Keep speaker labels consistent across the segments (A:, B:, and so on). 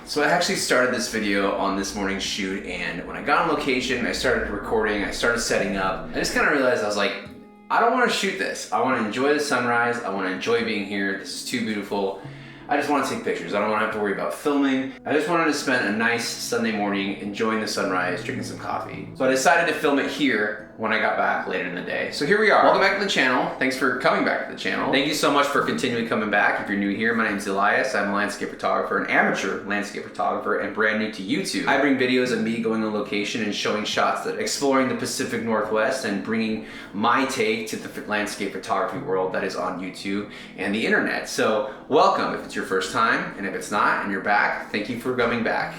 A: So I actually started this video on this morning's shoot, and when I got on location, I started recording, I started setting up, I just kind of realized, I was like, I don't want to shoot this. I want to enjoy the sunrise, I want to enjoy being here, this is too beautiful. I just want to take pictures. I don't want to have to worry about filming. I just wanted to spend a nice Sunday morning enjoying the sunrise, drinking some coffee. So I decided to film it here when I got back later in the day. So here we are. Welcome back to the channel. Thanks for coming back to the channel. Thank you so much for continuing coming back. If you're new here, my name's Elias. I'm a landscape photographer, an amateur landscape photographer, and brand new to YouTube. I bring videos of me going on location and showing shots that exploring the Pacific Northwest and bringing my take to the landscape photography world that is on YouTube and the internet. So welcome if it's your first time, and if it's not and you're back, thank you for coming back.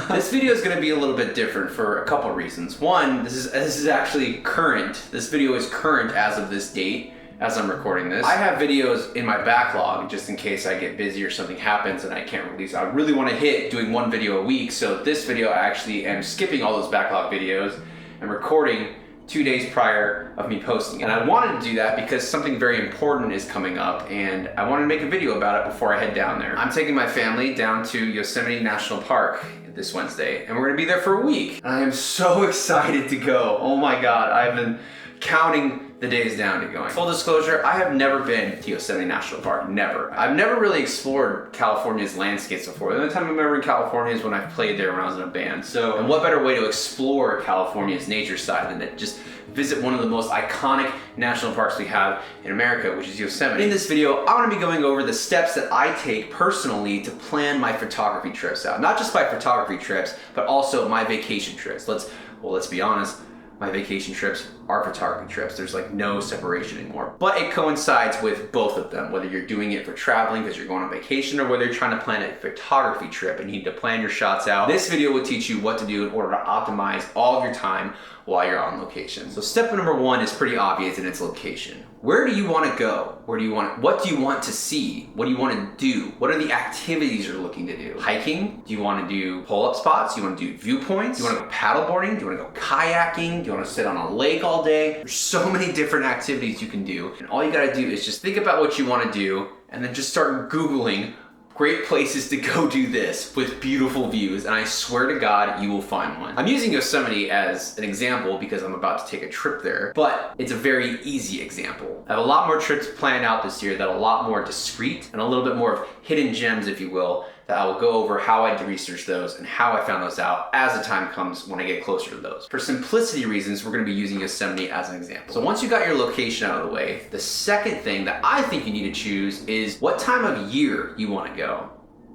A: This video is going to be a little bit different for a couple reasons. One, this is actually current. This video is current as of this date, as I'm recording this. I have videos in my backlog just in case I get busy or something happens and I can't release. I really want to hit doing one video a week, so this video I actually am skipping all those backlog videos and recording 2 days prior of me posting. And I wanted to do that because something very important is coming up and I wanted to make a video about it before I head down there. I'm taking my family down to Yosemite National Park this Wednesday and we're gonna be there for a week. And I am so excited to go. Oh my God, I've been counting the days down to going. Full disclosure, I have never been to Yosemite National Park, never. I've never really explored California's landscapes before. The only time I remember in California is when I played there when I was in a band. So, and what better way to explore California's nature side than to just visit one of the most iconic national parks we have in America, which is Yosemite. In this video, I'm gonna be going over the steps that I take personally to plan my photography trips out. Not just my photography trips, but also my vacation trips. Let's be honest, my vacation trips are photography trips. There's like no separation anymore. But it coincides with both of them, whether you're doing it for traveling because you're going on vacation or whether you're trying to plan a photography trip and you need to plan your shots out. This video will teach you what to do in order to optimize all of your time while you're on location. So step number one is pretty obvious in its location. Where do you want to go? What do you want to see? What do you want to do? What are the activities you're looking to do? Hiking? Do you want to do pull-up spots? Do you want to do viewpoints? Do you want to go paddleboarding? Do you want to go kayaking? Do you want to sit on a lake all day? There's so many different activities you can do. And all you got to do is just think about what you want to do and then just start Googling great places to go do this with beautiful views, and I swear to God, you will find one. I'm using Yosemite as an example because I'm about to take a trip there, but it's a very easy example. I have a lot more trips planned out this year that are a lot more discreet and a little bit more of hidden gems, if you will, that I will go over how I researched those and how I found those out as the time comes when I get closer to those. For simplicity reasons, we're gonna be using Yosemite as an example. So once you got your location out of the way, the second thing that I think you need to choose is what time of year you wanna go.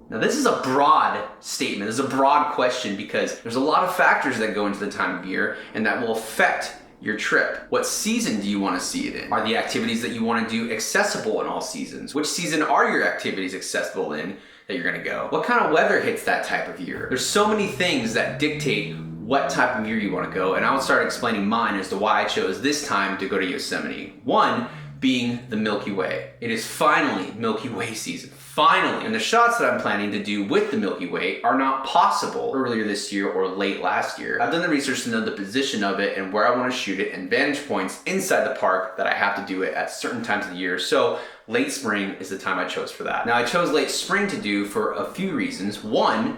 A: Now this is a broad statement, this is a broad question because there's a lot of factors that go into the time of year and that will affect your trip. What season do you want to see it in? Are the activities that you want to do accessible in all seasons? Which season are your activities accessible in that you're gonna go? What kind of weather hits that type of year? There's so many things that dictate what type of year you want to go, and I will start explaining mine as to why I chose this time to go to Yosemite. One being the Milky Way. It is finally Milky Way season. Finally. And the shots that I'm planning to do with the Milky Way are not possible earlier this year or late last year. I've done the research to know the position of it and where I want to shoot it and vantage points inside the park that I have to do it at certain times of the year. So late spring is the time I chose for that. Now I chose late spring to do for a few reasons. One,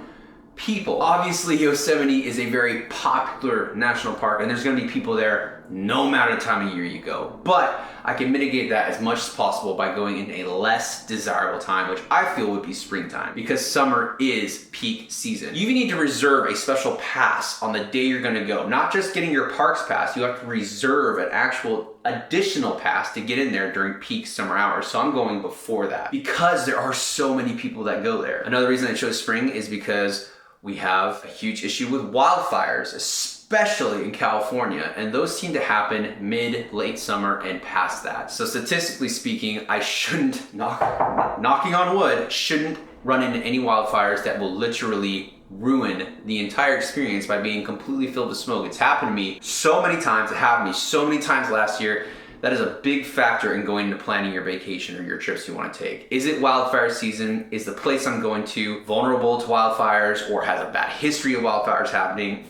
A: people. Obviously Yosemite is a very popular national park and there's gonna be people there no matter the time of year you go. But I can mitigate that as much as possible by going in a less desirable time, which I feel would be springtime, because summer is peak season. You even need to reserve a special pass on the day you're gonna go. Not just getting your parks pass, you have to reserve an actual additional pass to get in there during peak summer hours. So I'm going before that because there are so many people that go there. Another reason I chose spring is because we have a huge issue with wildfires, especially in California, and those seem to happen mid-late summer and past that. So statistically speaking, I shouldn't, knocking on wood, shouldn't run into any wildfires that will literally ruin the entire experience by being completely filled with smoke. It's happened to me so many times, it happened to me so many times last year. That is a big factor in going into planning your vacation or your trips you want to take. Is it wildfire season? Is the place I'm going to vulnerable to wildfires or has a bad history of wildfires happening?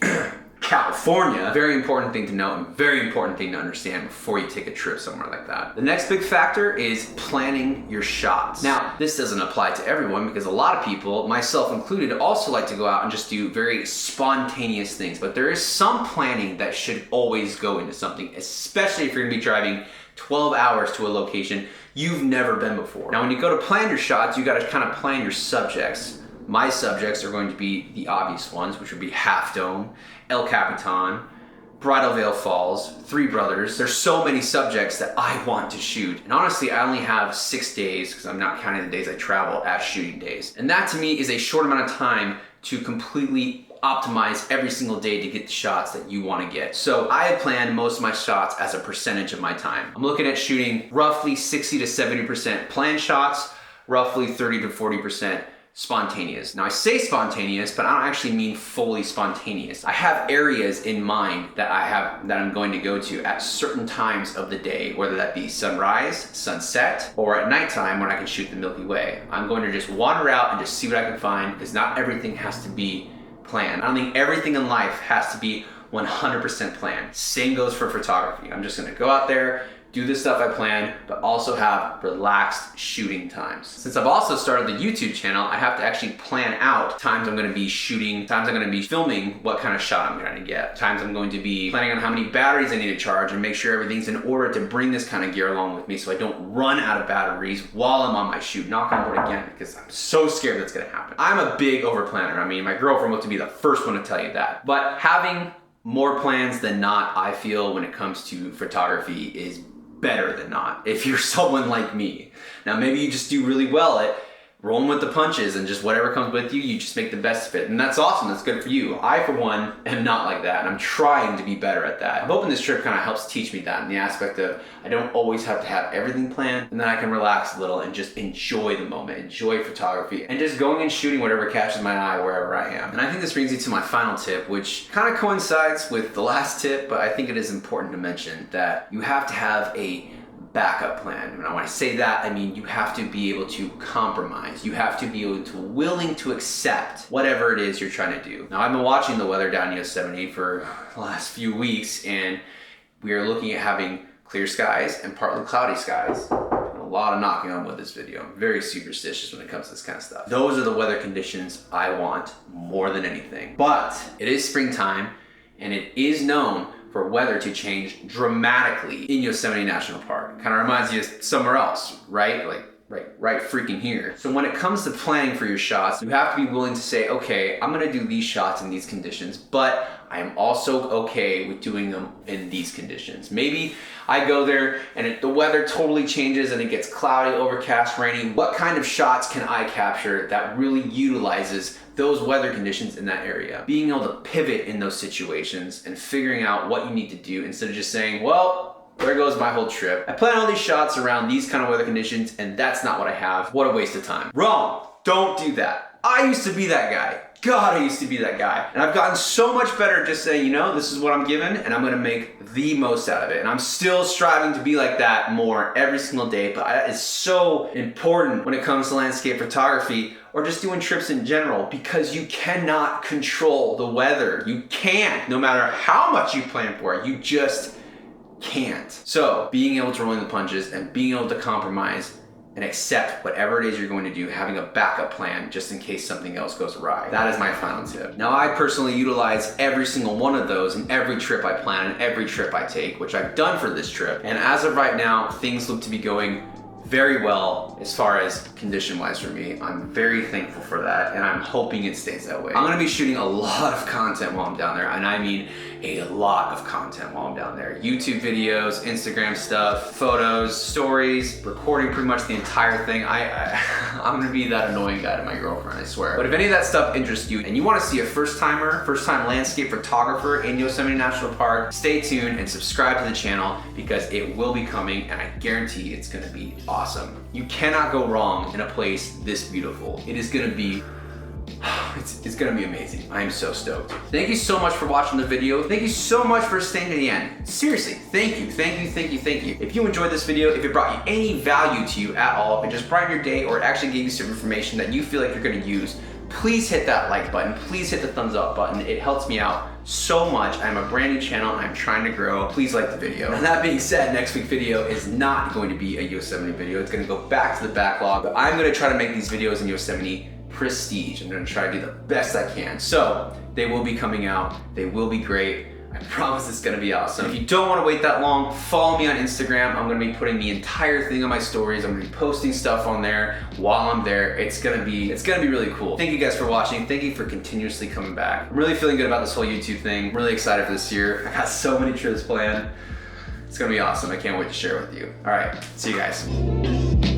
A: California. Very important thing to know and very important thing to understand before you take a trip somewhere like that. The next big factor is planning your shots. Now, this doesn't apply to everyone because a lot of people, myself included, also like to go out and just do very spontaneous things. But there is some planning that should always go into something, especially if you're gonna be driving 12 hours to a location you've never been before. Now, when you go to plan your shots, you gotta kind of plan your subjects. My subjects are going to be the obvious ones, which would be Half Dome, El Capitan, Bridal Veil Falls, Three Brothers. There's so many subjects that I want to shoot. And honestly, I only have 6 days, because I'm not counting the days I travel as shooting days. And that to me is a short amount of time to completely optimize every single day to get the shots that you want to get. So I have planned most of my shots as a percentage of my time. I'm looking at shooting roughly 60 to 70% planned shots, roughly 30 to 40% spontaneous. Now I say spontaneous, but I don't actually mean fully spontaneous. I have areas in mind that I'm going to go to at certain times of the day, whether that be sunrise, sunset, or at nighttime when I can shoot the Milky Way. I'm going to just wander out and just see what I can find, because not everything has to be planned. I don't think everything in life has to be 100% planned. Same goes for photography. I'm just gonna go out there, do the stuff I plan, but also have relaxed shooting times. Since I've also started the YouTube channel, I have to actually plan out times I'm gonna be shooting, times I'm gonna be filming, what kind of shot I'm gonna get, times I'm going to be planning on how many batteries I need to charge and make sure everything's in order to bring this kind of gear along with me so I don't run out of batteries while I'm on my shoot. Knock on wood again, because I'm so scared that's gonna happen. I'm a big over planner. I mean, my girlfriend will be the first one to tell you that. But having more plans than not, I feel, when it comes to photography is better than not, if you're someone like me. Now, maybe you just do really well at rolling with the punches and just whatever comes with you, you just make the best of it. And that's awesome, that's good for you. I, for one, am not like that, and I'm trying to be better at that. I'm hoping this trip kind of helps teach me that in the aspect of I don't always have to have everything planned, and then I can relax a little and just enjoy the moment, enjoy photography, and just going and shooting whatever catches my eye wherever I am. And I think this brings me to my final tip, which kind of coincides with the last tip, but I think it is important to mention that you have to have a backup plan. And when I say that, I mean you have to be able to compromise. You have to be willing to accept whatever it is you're trying to do. Now, I've been watching the weather down in Yosemite for the last few weeks, and we are looking at having clear skies and partly cloudy skies. A lot of knocking on wood this video. I'm very superstitious when it comes to this kind of stuff. Those are the weather conditions I want more than anything. But it is springtime, and it is known for weather to change dramatically in Yosemite National Park. Kind of reminds you of somewhere else, right? Like right freaking here. So when it comes to planning for your shots, you have to be willing to say, okay, I'm gonna do these shots in these conditions, but I am also okay with doing them in these conditions. Maybe I go there and the weather totally changes and it gets cloudy, overcast, rainy. What kind of shots can I capture that really utilizes those weather conditions in that area? Being able to pivot in those situations and figuring out what you need to do instead of just saying, well, there goes my whole trip. I plan all these shots around these kind of weather conditions and that's not what I have. What a waste of time. Wrong. Don't do that. I used to be that guy. God, I used to be that guy. And I've gotten so much better at just saying, you know, this is what I'm given and I'm gonna make the most out of it. And I'm still striving to be like that more every single day, but that is so important when it comes to landscape photography or just doing trips in general, because you cannot control the weather. You can't, no matter how much you plan for it, you just can't. So being able to roll in the punches and being able to compromise and accept whatever it is you're going to do, having a backup plan just in case something else goes awry. That is my final tip. Now, I personally utilize every single one of those in every trip I plan and every trip I take, which I've done for this trip. And as of right now, things look to be going very well as far as condition-wise for me. I'm very thankful for that, and I'm hoping it stays that way. I'm gonna be shooting a lot of content while I'm down there, and I mean a lot of content while I'm down there. YouTube videos, Instagram stuff, photos, stories, recording pretty much the entire thing. I'm gonna be that annoying guy to my girlfriend, I swear. But if any of that stuff interests you and you wanna see a first-time landscape photographer in Yosemite National Park, stay tuned and subscribe to the channel because it will be coming, and I guarantee it's gonna be awesome. You cannot go wrong in a place this beautiful. It is gonna be it's gonna be amazing. I am so stoked. Thank you so much for watching the video. Thank you so much for staying to the end. Seriously, thank you. If you enjoyed this video, if it brought you any value to you at all, if it just brightened your day or it actually gave you some information that you feel like you're gonna use, please hit that like button. Please hit the thumbs up button. It helps me out so much. I'm a brand new channel and I'm trying to grow. Please like the video. Now that being said, next week's video is not going to be a Yosemite video. It's gonna go back to the backlog, but I'm gonna try to make these videos in Yosemite prestige. I'm gonna try to do the best I can. So they will be coming out. They will be great. I promise it's gonna be awesome. If you don't wanna wait that long, follow me on Instagram. I'm gonna be putting the entire thing on my stories. I'm gonna be posting stuff on there while I'm there. It's gonna be really cool. Thank you guys for watching. Thank you for continuously coming back. I'm really feeling good about this whole YouTube thing. I'm really excited for this year. I got so many trips planned. It's gonna be awesome. I can't wait to share with you. All right, see you guys.